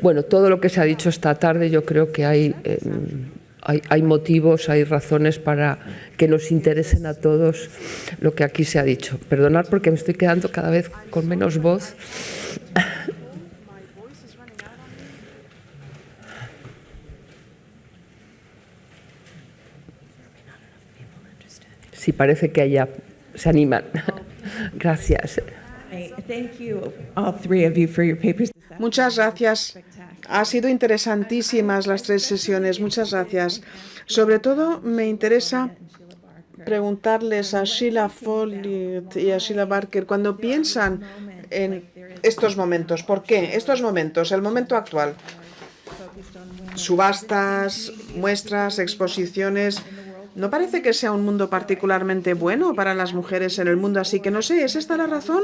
Bueno, todo lo que se ha dicho esta tarde, yo creo que hay motivos, hay razones para que nos interesen a todos lo que aquí se ha dicho. Perdonad porque me estoy quedando cada vez con menos voz. Sí, parece que allá se animan. Gracias. Muchas gracias. Ha sido interesantísimas las tres sesiones. Muchas gracias. Sobre todo me interesa preguntarles a Sheila Folliott y a Sheila Barker cuando piensan en estos momentos. ¿Por qué? Estos momentos, el momento actual. Subastas, muestras, exposiciones. No parece que sea un mundo particularmente bueno para las mujeres en el mundo, así que no sé, ¿es esta la razón?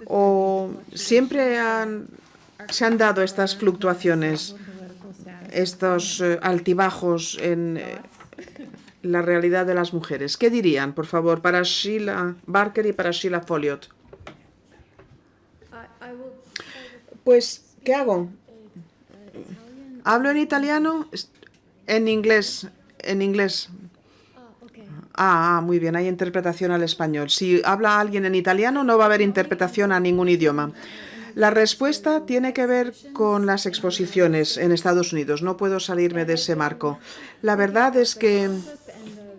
¿O siempre se han dado estas fluctuaciones, estos altibajos en la realidad de las mujeres? ¿Qué dirían, por favor, para Sheila Barker y para Sheila Folliott? Pues, ¿qué hago? ¿Hablo en italiano? En inglés. En inglés. Muy bien, hay interpretación al español. Si habla alguien en italiano, no va a haber interpretación a ningún idioma. La respuesta tiene que ver con las exposiciones en Estados Unidos. No puedo salirme de ese marco. La verdad es que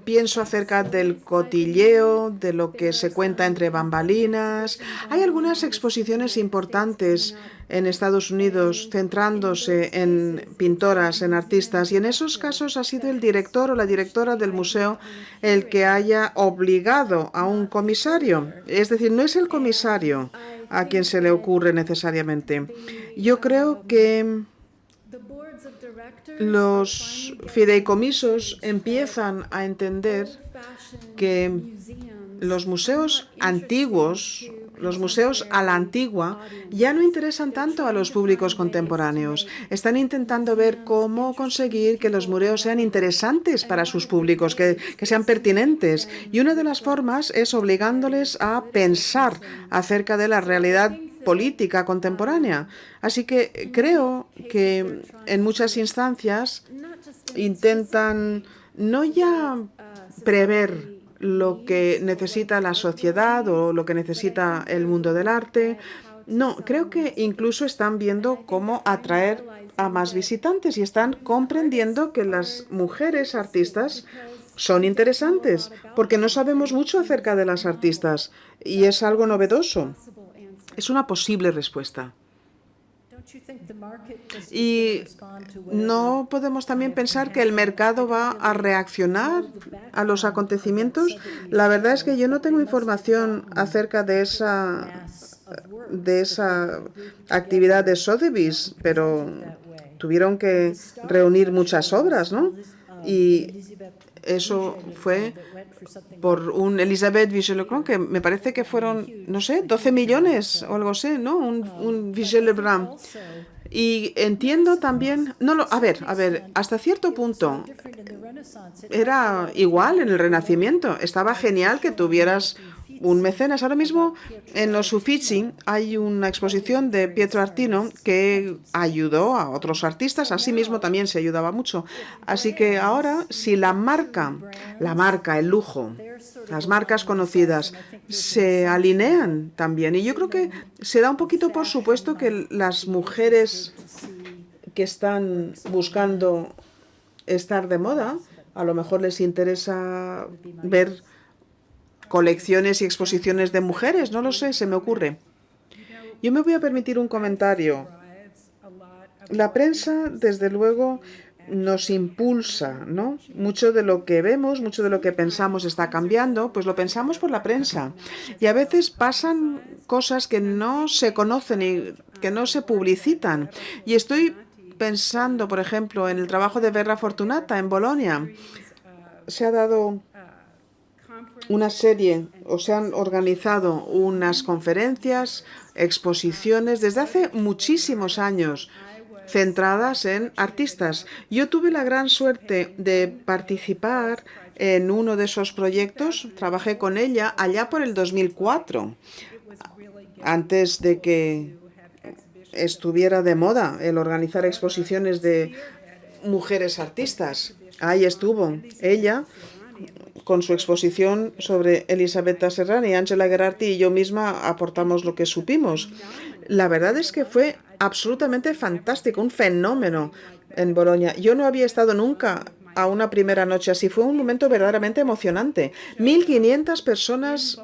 pienso acerca del cotilleo, de lo que se cuenta entre bambalinas. Hay algunas exposiciones importantes en Estados Unidos centrándose en pintoras, en artistas, y en esos casos ha sido el director o la directora del museo el que haya obligado a un comisario. Es decir, no es el comisario a quien se le ocurre necesariamente. Yo creo que los fideicomisos empiezan a entender que los museos antiguos, los museos a la antigua, ya no interesan tanto a los públicos contemporáneos. Están intentando ver cómo conseguir que los museos sean interesantes para sus públicos, que sean pertinentes. Y una de las formas es obligándoles a pensar acerca de la realidad política contemporánea. Así que creo que en muchas instancias intentan no ya prever lo que necesita la sociedad o lo que necesita el mundo del arte. No, creo que incluso están viendo cómo atraer a más visitantes y están comprendiendo que las mujeres artistas son interesantes porque no sabemos mucho acerca de las artistas y es algo novedoso. Es una posible respuesta. Y no podemos también pensar que el mercado va a reaccionar a los acontecimientos. La verdad es que yo no tengo información acerca de esa actividad de Sotheby's, pero tuvieron que reunir muchas obras, ¿no? Y eso fue por un Elisabeth Vigée-Lebrun, que me parece que fueron, no sé, 12 millones o algo así, ¿no? Un Vigée-Lebrun. Y entiendo también, a ver, hasta cierto punto era igual en el Renacimiento. Estaba genial que tuvieras un mecenas. Ahora mismo en los Uffizi hay una exposición de Pietro Artino que ayudó a otros artistas. Asimismo también se ayudaba mucho. Así que ahora, si la marca, el lujo, las marcas conocidas se alinean también. Y yo creo que se da un poquito por supuesto que las mujeres que están buscando estar de moda, a lo mejor les interesa ver colecciones y exposiciones de mujeres, no lo sé, se me ocurre. Yo me voy a permitir un comentario. La prensa, desde luego, nos impulsa, ¿no? Mucho de lo que vemos, mucho de lo que pensamos está cambiando, pues lo pensamos por la prensa. Y a veces pasan cosas que no se conocen y que no se publicitan. Y estoy pensando, por ejemplo, en el trabajo de Verra Fortunata en Bolonia. Se ha dado una serie, o se han organizado unas conferencias, exposiciones desde hace muchísimos años centradas en artistas. Yo tuve la gran suerte de participar en uno de esos proyectos. Trabajé con ella allá por el 2004, antes de que estuviera de moda el organizar exposiciones de mujeres artistas. Ahí estuvo ella con su exposición sobre Elisabetta Serrani, Angela Gherardi y yo misma aportamos lo que supimos. La verdad es que fue absolutamente fantástico, un fenómeno en Bolonia. Yo no había estado nunca a una primera noche así. Fue un momento verdaderamente emocionante. 1.500 personas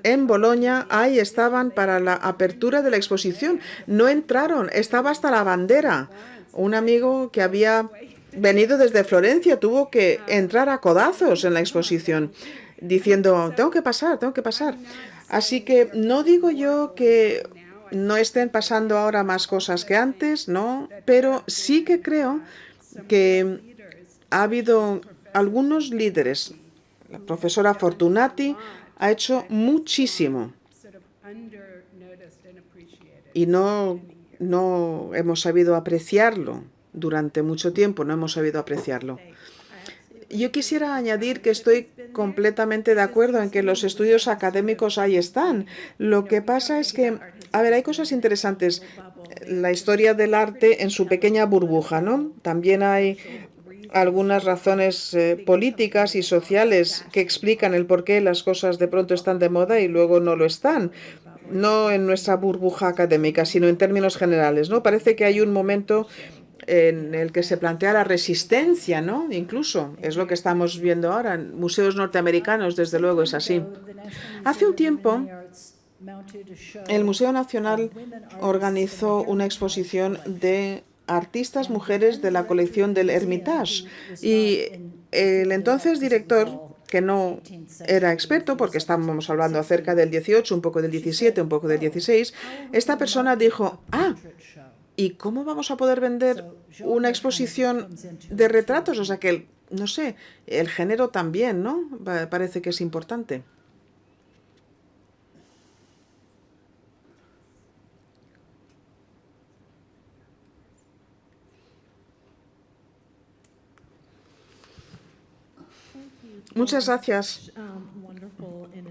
en Bolonia, ahí estaban para la apertura de la exposición. No entraron, estaba hasta la bandera. Un amigo que había venido desde Florencia tuvo que entrar a codazos en la exposición, diciendo, tengo que pasar, tengo que pasar. Así que no digo yo que no estén pasando ahora más cosas que antes, no, pero sí que creo que ha habido algunos líderes. La profesora Fortunati ha hecho muchísimo y no hemos sabido apreciarlo durante mucho tiempo, no hemos sabido apreciarlo. Yo quisiera añadir que estoy completamente de acuerdo en que los estudios académicos ahí están. Lo que pasa es que, a ver, hay cosas interesantes. La historia del arte en su pequeña burbuja, ¿no? También hay algunas razones políticas y sociales que explican el por qué las cosas de pronto están de moda y luego no lo están. No en nuestra burbuja académica, sino en términos generales, ¿no? Parece que hay un momento en el que se plantea la resistencia, ¿no? Incluso es lo que estamos viendo ahora en museos norteamericanos, desde luego es así. Hace un tiempo, el Museo Nacional organizó una exposición de artistas mujeres de la colección del Hermitage y el entonces director, que no era experto, porque estábamos hablando acerca del 18, un poco del 17, un poco del 16, esta persona dijo, ¿y cómo vamos a poder vender una exposición de retratos? O sea que, no sé, el género también, ¿no? Parece que es importante. Muchas gracias.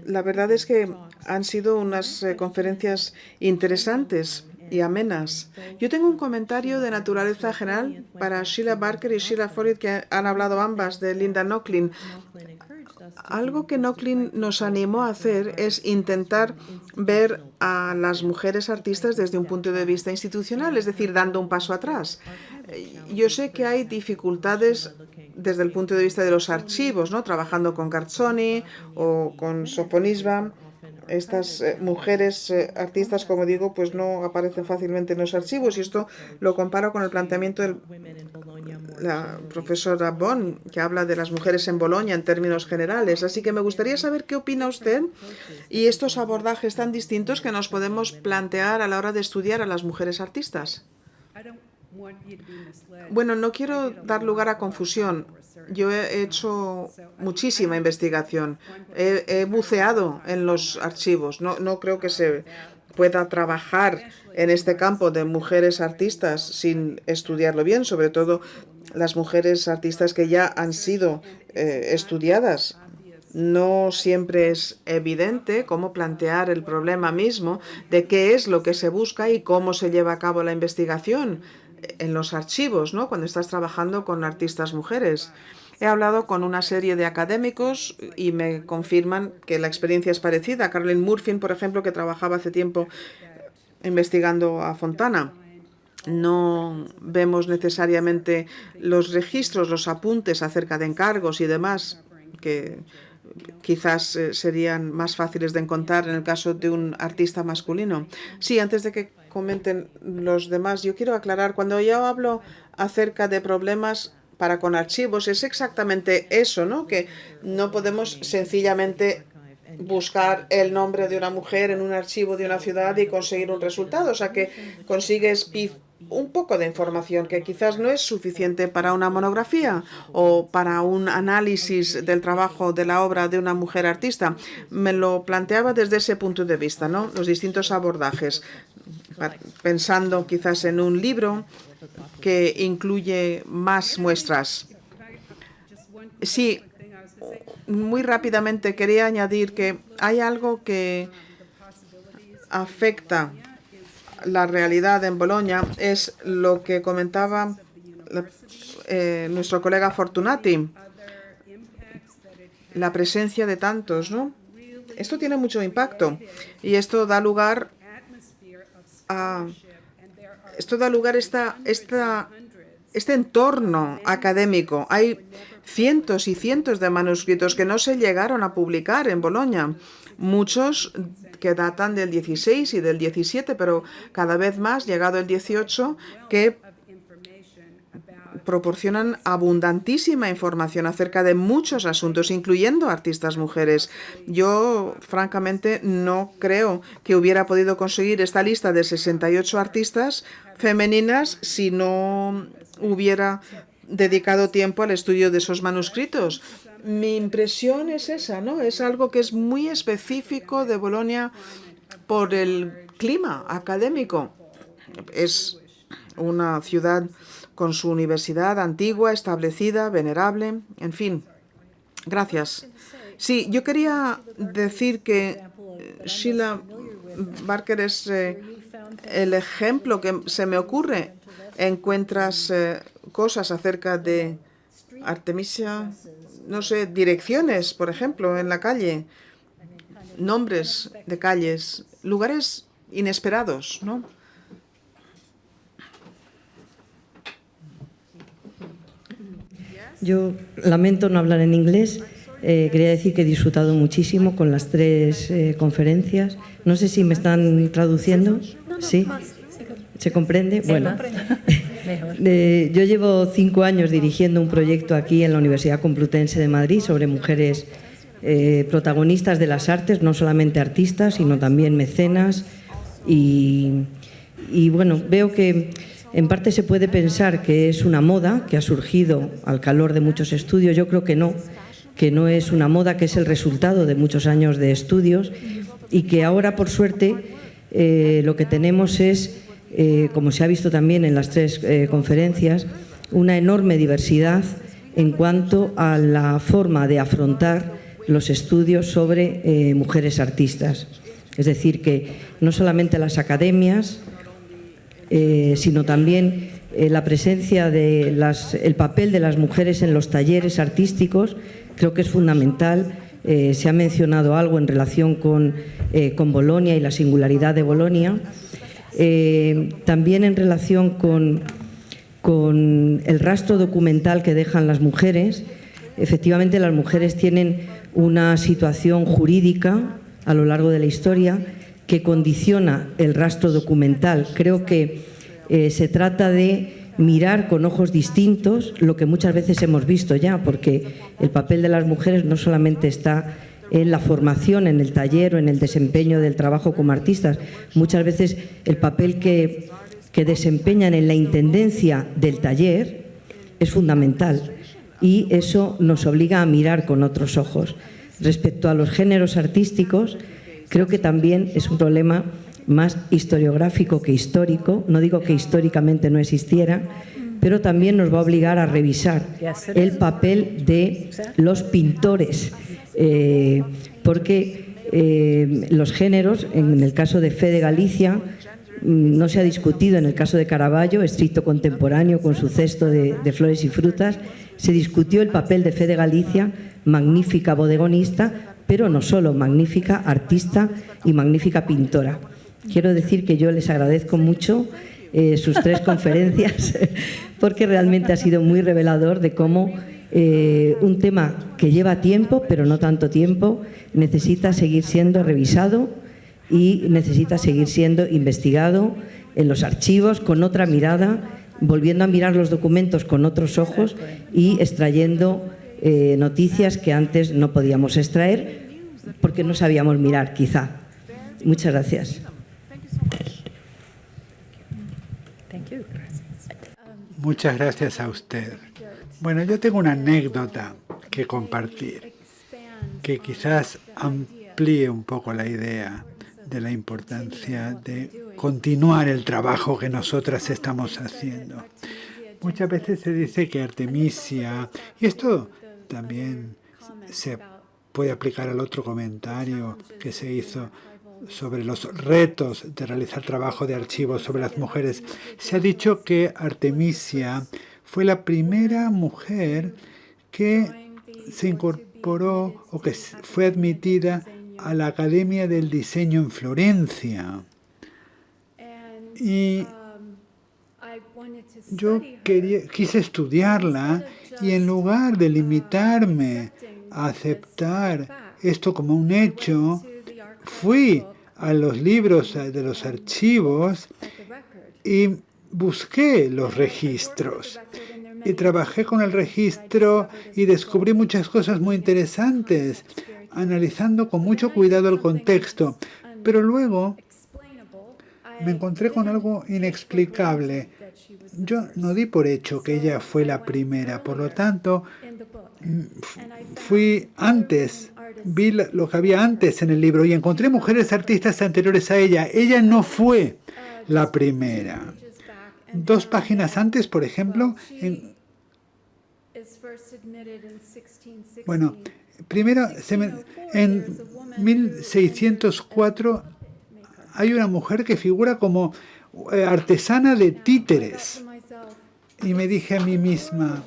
La verdad es que han sido unas conferencias interesantes y amenas. Yo tengo un comentario de naturaleza general para Sheila Barker y Sheila Folliott, que han hablado ambas de Linda Nochlin. Algo que Nochlin nos animó a hacer es intentar ver a las mujeres artistas desde un punto de vista institucional, es decir, dando un paso atrás. Yo sé que hay dificultades desde el punto de vista de los archivos, ¿no? Trabajando con Cartsoni o con Sofonisba. Estas mujeres artistas, como digo, pues no aparecen fácilmente en los archivos, y esto lo comparo con el planteamiento de la profesora Bon, que habla de las mujeres en Bolonia en términos generales. Así que me gustaría saber qué opina usted y estos abordajes tan distintos que nos podemos plantear a la hora de estudiar a las mujeres artistas. Bueno, no quiero dar lugar a confusión. Yo he hecho muchísima investigación. He buceado en los archivos. No creo que se pueda trabajar en este campo de mujeres artistas sin estudiarlo bien, sobre todo las mujeres artistas que ya han sido estudiadas. No siempre es evidente cómo plantear el problema mismo de qué es lo que se busca y cómo se lleva a cabo la investigación en los archivos, ¿no? Cuando estás trabajando con artistas mujeres. He hablado con una serie de académicos y me confirman que la experiencia es parecida. Caroline Murphy, por ejemplo, que trabajaba hace tiempo investigando a Fontana. No vemos necesariamente los registros, los apuntes acerca de encargos y demás, que quizás serían más fáciles de encontrar en el caso de un artista masculino. Sí, antes de que comenten los demás, yo quiero aclarar, cuando yo hablo acerca de problemas para con archivos, es exactamente eso, ¿no? Que no podemos sencillamente buscar el nombre de una mujer en un archivo de una ciudad y conseguir un resultado. O sea, que consigues un poco de información que quizás no es suficiente para una monografía o para un análisis del trabajo de la obra de una mujer artista. Me lo planteaba desde ese punto de vista, ¿no? Los distintos abordajes, pensando quizás en un libro que incluye más muestras. Sí, muy rápidamente quería añadir que hay algo que afecta la realidad en Bolonia es lo que comentaba nuestro colega Fortunati, la presencia de tantos, ¿no? Esto tiene mucho impacto y esto da lugar a este entorno académico. Hay cientos y cientos de manuscritos que no se llegaron a publicar en Bolonia, muchos que datan del 16 y del 17, pero cada vez más, llegado el 18, que proporcionan abundantísima información acerca de muchos asuntos, incluyendo artistas mujeres. Yo, francamente, no creo que hubiera podido conseguir esta lista de 68 artistas femeninas si no hubiera dedicado tiempo al estudio de esos manuscritos. Mi impresión es esa, ¿no? Es algo que es muy específico de Bolonia por el clima académico. Es una ciudad con su universidad antigua, establecida, venerable, en fin. Gracias. Sí, yo quería decir que Sheila Barker es el ejemplo que se me ocurre. Encuentras cosas acerca de Artemisia, no sé, direcciones, por ejemplo, en la calle, nombres de calles, lugares inesperados, ¿no? Yo lamento no hablar en inglés. Quería decir que he disfrutado muchísimo con las 3 conferencias. No sé si me están traduciendo. ¿Sí? ¿Se comprende? Bueno, yo llevo 5 años dirigiendo un proyecto aquí en la Universidad Complutense de Madrid sobre mujeres protagonistas de las artes, no solamente artistas, sino también mecenas. Y bueno, veo que en parte se puede pensar que es una moda que ha surgido al calor de muchos estudios. Yo creo que no es una moda, que es el resultado de muchos años de estudios y que ahora, por suerte, lo que tenemos es, como se ha visto también en las 3 conferencias, una enorme diversidad en cuanto a la forma de afrontar los estudios sobre mujeres artistas. Es decir, que no solamente las academias, sino también la presencia el papel de las mujeres en los talleres artísticos, creo que es fundamental. Se ha mencionado algo en relación con Bolonia y la singularidad de Bolonia. También en relación con el rastro documental que dejan las mujeres. Efectivamente, las mujeres tienen una situación jurídica a lo largo de la historia que condiciona el rastro documental. Creo que se trata de mirar con ojos distintos lo que muchas veces hemos visto ya, porque el papel de las mujeres no solamente está en la formación, en el taller o en el desempeño del trabajo como artistas. Muchas veces el papel que desempeñan en la intendencia del taller es fundamental y eso nos obliga a mirar con otros ojos. Respecto a los géneros artísticos, creo que también es un problema más historiográfico que histórico. No digo que históricamente no existiera, pero también nos va a obligar a revisar el papel de los pintores, porque los géneros, en el caso de Fe de Galicia, no se ha discutido. En el caso de Caravaggio, estricto contemporáneo, con su cesto de flores y frutas, se discutió el papel de Fe de Galicia, magnífica bodegonista, pero no solo, magnífica artista y magnífica pintora. Quiero decir que yo les agradezco mucho sus 3 conferencias, porque realmente ha sido muy revelador de cómo un tema que lleva tiempo, pero no tanto tiempo, necesita seguir siendo revisado y necesita seguir siendo investigado en los archivos con otra mirada, volviendo a mirar los documentos con otros ojos y extrayendo noticias que antes no podíamos extraer porque no sabíamos mirar, quizá. Muchas gracias. Muchas gracias a usted. Bueno, yo tengo una anécdota que compartir, que quizás amplíe un poco la idea de la importancia de continuar el trabajo que nosotras estamos haciendo. Muchas veces se dice que Artemisia, y esto también se puede aplicar al otro comentario que se hizo sobre los retos de realizar trabajo de archivo sobre las mujeres. Se ha dicho que Artemisia fue la primera mujer que se incorporó o que fue admitida a la Academia del Diseño en Florencia. Y yo quise estudiarla y en lugar de limitarme a aceptar esto como un hecho, fui a los libros de los archivos y busqué los registros. Y trabajé con el registro y descubrí muchas cosas muy interesantes, analizando con mucho cuidado el contexto. Pero luego me encontré con algo inexplicable. Yo no di por hecho que ella fue la primera, por lo tanto, fui antes, vi lo que había antes en el libro y encontré mujeres artistas anteriores a ella. Ella no fue la primera. 2 páginas antes, por ejemplo, primero, en 1604 hay una mujer que figura como artesana de títeres. Y me dije a mí misma,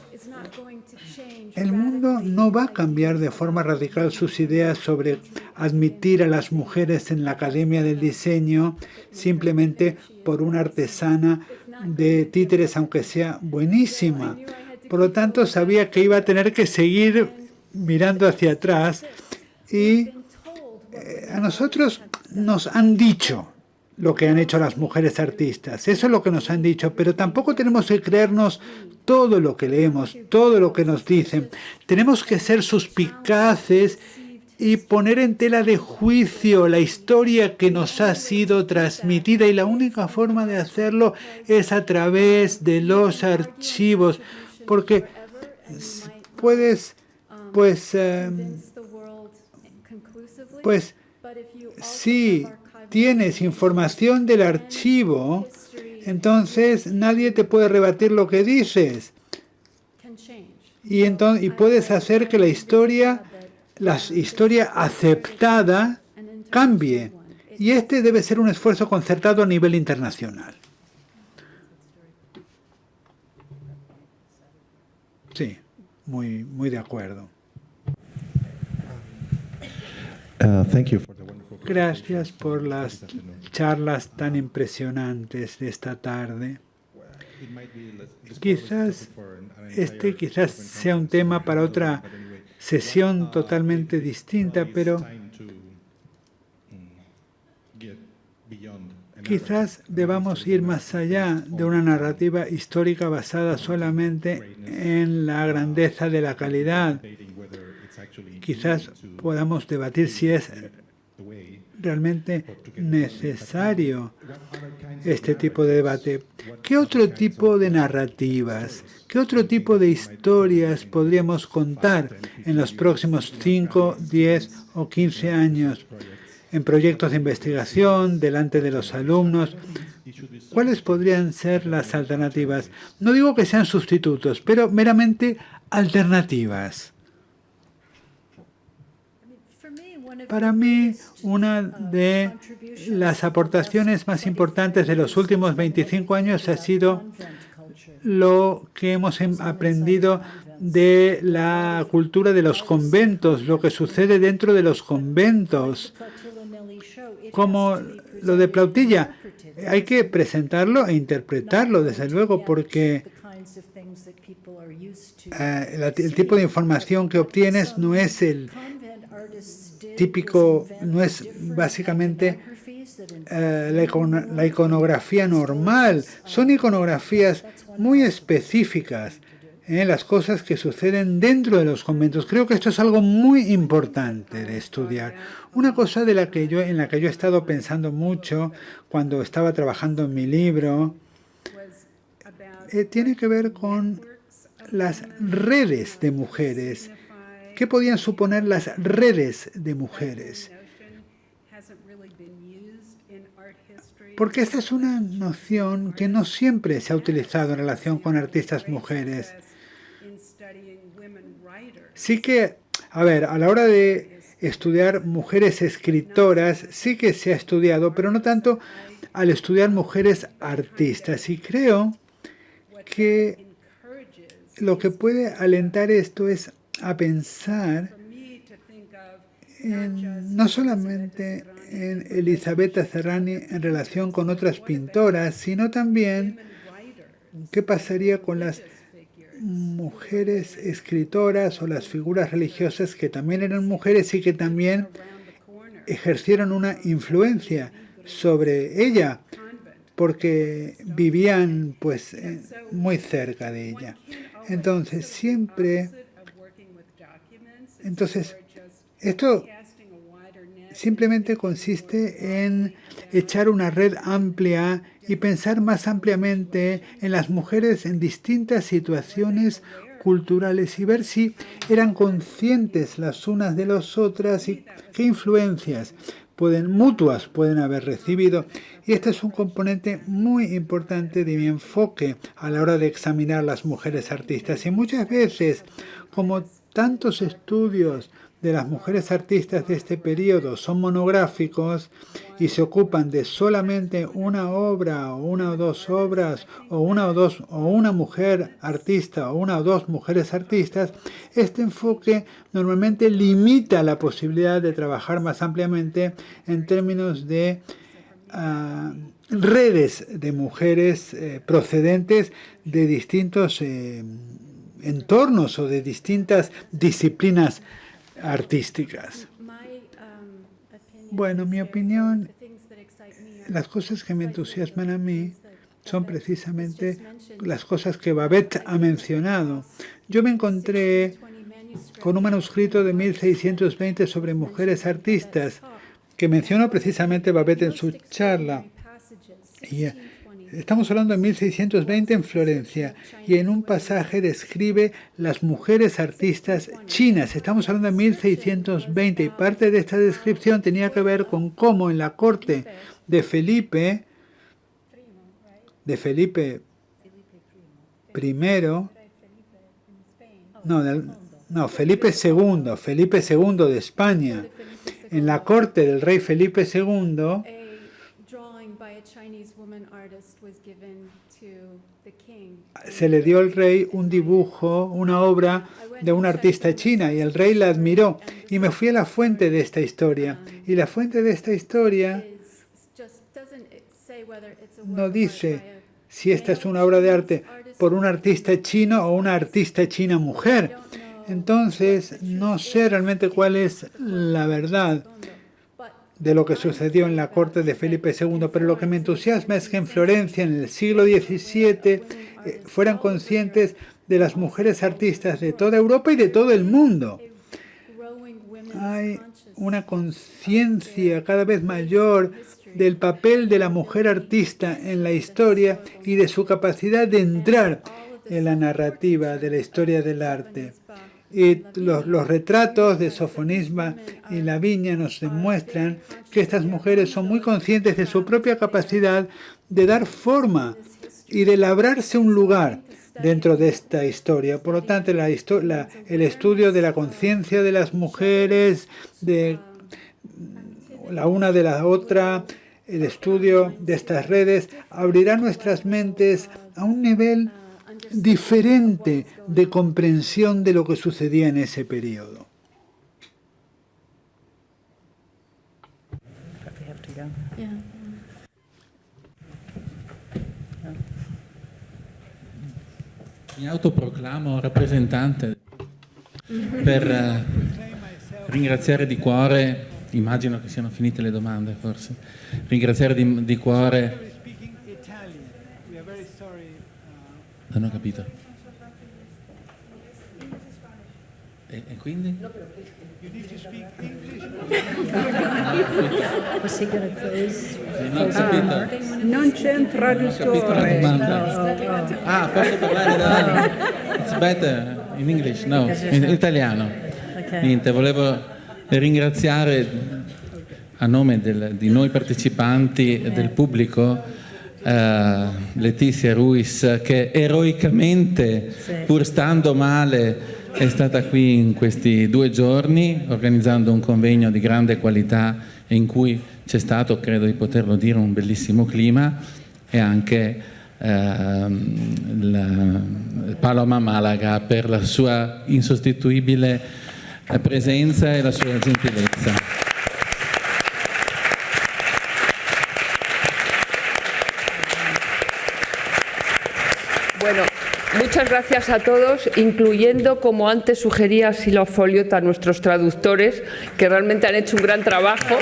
el mundo no va a cambiar de forma radical sus ideas sobre admitir a las mujeres en la Academia del Diseño simplemente por una artesana de títeres, aunque sea buenísima. Por lo tanto, sabía que iba a tener que seguir mirando hacia atrás y a nosotros nos han dicho lo que han hecho las mujeres artistas. Eso es lo que nos han dicho, pero tampoco tenemos que creernos todo lo que leemos, todo lo que nos dicen. Tenemos que ser suspicaces y poner en tela de juicio la historia que nos ha sido transmitida, y la única forma de hacerlo es a través de los archivos, porque puedes, si tienes información del archivo, entonces nadie te puede rebatir lo que dices. Y puedes hacer que la historia aceptada cambie. Y este debe ser un esfuerzo concertado a nivel internacional. Sí, muy de acuerdo. Gracias por las charlas tan impresionantes de esta tarde. Quizás sea un tema para otra sesión totalmente distinta, pero quizás debamos ir más allá de una narrativa histórica basada solamente en la grandeza de la calidad. Quizás podamos debatir si es realmente necesario este tipo de debate. ¿Qué otro tipo de narrativas, qué otro tipo de historias podríamos contar en los próximos 5, 10 o 15 años en proyectos de investigación, delante de los alumnos? ¿Cuáles podrían ser las alternativas? No digo que sean sustitutos, pero meramente alternativas. Para mí, una de las aportaciones más importantes de los últimos 25 años ha sido lo que hemos aprendido de la cultura de los conventos, lo que sucede dentro de los conventos, como lo de Plautilla. Hay que presentarlo e interpretarlo, desde luego, porque el tipo de información que obtienes no es el típico, no es básicamente la iconografía normal. Son iconografías muy específicas, las cosas que suceden dentro de los conventos. Creo que esto es algo muy importante de estudiar. Una cosa en la que yo he estado pensando mucho cuando estaba trabajando en mi libro tiene que ver con las redes de mujeres. ¿Qué podían suponer las redes de mujeres? Porque esta es una noción que no siempre se ha utilizado en relación con artistas mujeres. Sí que, a la hora de estudiar mujeres escritoras, sí que se ha estudiado, pero no tanto al estudiar mujeres artistas. Y creo que lo que puede alentar esto es a pensar no solamente en Elisabetta Serrani en relación con otras pintoras, sino también qué pasaría con las mujeres escritoras o las figuras religiosas que también eran mujeres y que también ejercieron una influencia sobre ella porque vivían pues muy cerca de ella. Entonces esto simplemente consiste en echar una red amplia y pensar más ampliamente en las mujeres en distintas situaciones culturales y ver si eran conscientes las unas de las otras y qué influencias mutuas pueden haber recibido. Y este es un componente muy importante de mi enfoque a la hora de examinar las mujeres artistas. Y muchas veces, como tantos estudios de las mujeres artistas de este periodo son monográficos y se ocupan de solamente una obra o una o dos obras o una mujer artista o una o dos mujeres artistas, este enfoque normalmente limita la posibilidad de trabajar más ampliamente en términos de redes de mujeres procedentes de distintos entornos o de distintas disciplinas artísticas. Bueno, mi opinión, las cosas que me entusiasman a mí son precisamente las cosas que Babet ha mencionado. Yo me encontré con un manuscrito de 1620 sobre mujeres artistas que mencionó precisamente Babet en su charla. Y estamos hablando de 1620 en Florencia y en un pasaje describe las mujeres artistas chinas. Estamos hablando de 1620 y parte de esta descripción tenía que ver con cómo en la corte de Felipe I, Felipe II de España, en la corte del rey Felipe II, se le dio al rey un dibujo, una obra de una artista china y el rey la admiró. Y me fui a la fuente de esta historia. Y la fuente de esta historia no dice si esta es una obra de arte por un artista chino o una artista china mujer. Entonces, no sé realmente cuál es la verdad de lo que sucedió en la corte de Felipe II, pero lo que me entusiasma es que en Florencia, en el siglo XVII, fueran conscientes de las mujeres artistas de toda Europa y de todo el mundo. Hay una conciencia cada vez mayor del papel de la mujer artista en la historia y de su capacidad de entrar en la narrativa de la historia del arte. Y los retratos de Sofonisba y Lavinia nos demuestran que estas mujeres son muy conscientes de su propia capacidad de dar forma y de labrarse un lugar dentro de esta historia. Por lo tanto, el estudio de la conciencia de las mujeres, de la una de la otra, el estudio de estas redes, abrirá nuestras mentes a un nivel diferente de comprensión de lo que sucedía en ese periodo. Mi autoproclamo rappresentante per ringraziare di cuore, immagino che siano finite le domande forse, ringraziare di cuore. Non ho capito. E quindi? Non ho capito. Non c'è un traduttore. Ah, posso parlare da... It's better in English, no, in italiano. Niente, volevo ringraziare a nome di noi partecipanti e del pubblico Letizia Ruiz, che eroicamente, pur stando male, è stata qui in questi 2 giorni organizzando un convegno di grande qualità in cui c'è stato, credo di poterlo dire, un bellissimo clima, e anche Paloma Malaga per la sua insostituibile presenza e la sua gentilezza. Bueno, muchas gracias a todos, incluyendo, como antes sugería Sila Folliot, a nuestros traductores, que realmente han hecho un gran trabajo.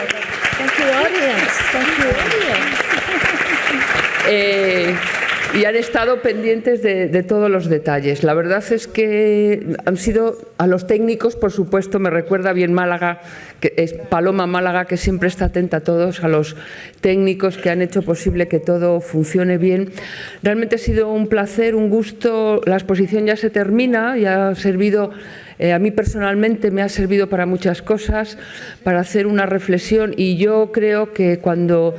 Y han estado pendientes de todos los detalles. La verdad es que han sido, a los técnicos, por supuesto, me recuerda bien Málaga, que es Paloma Málaga, que siempre está atenta a todos, a los técnicos que han hecho posible que todo funcione bien. Realmente ha sido un placer, un gusto. La exposición ya se termina, ya ha servido. A mí personalmente me ha servido para muchas cosas, para hacer una reflexión, y yo creo que cuando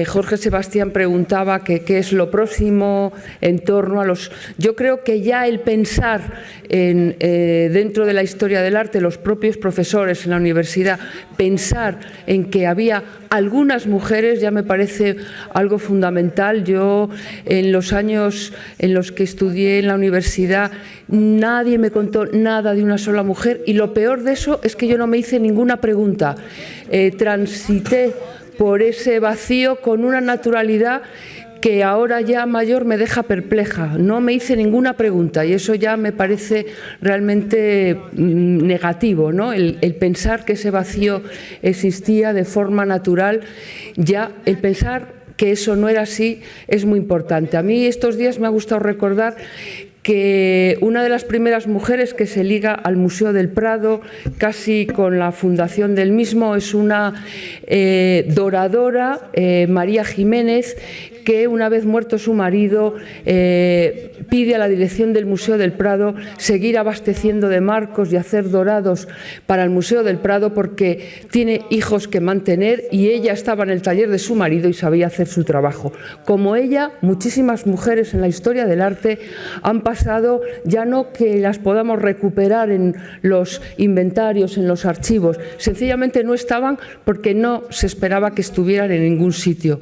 Jorge Sebastián preguntaba qué es lo próximo en torno a los... Yo creo que ya el pensar dentro de la historia del arte, los propios profesores en la universidad, pensar en que había algunas mujeres ya me parece algo fundamental. Yo, en los años en los que estudié en la universidad, nadie me contó nada de una sola mujer, y lo peor de eso es que yo no me hice ninguna pregunta. Transité por ese vacío con una naturalidad que ahora ya mayor me deja perpleja. No me hice ninguna pregunta, y eso ya me parece realmente negativo, ¿no? El pensar que ese vacío existía de forma natural, ya el pensar que eso no era así es muy importante. A mí estos días me ha gustado recordar que una de las primeras mujeres que se liga al Museo del Prado, casi con la fundación del mismo, es una doradora, María Jiménez, que una vez muerto su marido pide a la dirección del Museo del Prado seguir abasteciendo de marcos y hacer dorados para el Museo del Prado, porque tiene hijos que mantener, y ella estaba en el taller de su marido y sabía hacer su trabajo. Como ella, muchísimas mujeres en la historia del arte han pasado, ya no que las podamos recuperar en los inventarios, en los archivos, sencillamente no estaban porque no se esperaba que estuvieran en ningún sitio.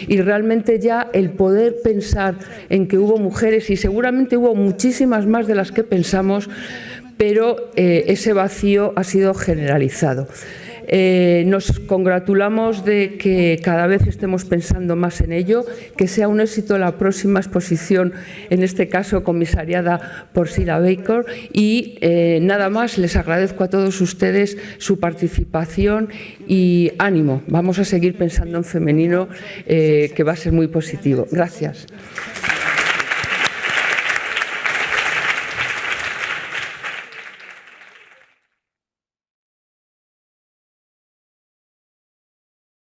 Y realmente ya el poder pensar en que hubo mujeres, y seguramente hubo muchísimas más de las que pensamos, pero ese vacío ha sido generalizado. Nos congratulamos de que cada vez estemos pensando más en ello, que sea un éxito la próxima exposición, en este caso comisariada por Sila Baker, y nada más, les agradezco a todos ustedes su participación y ánimo. Vamos a seguir pensando en femenino, que va a ser muy positivo. Gracias.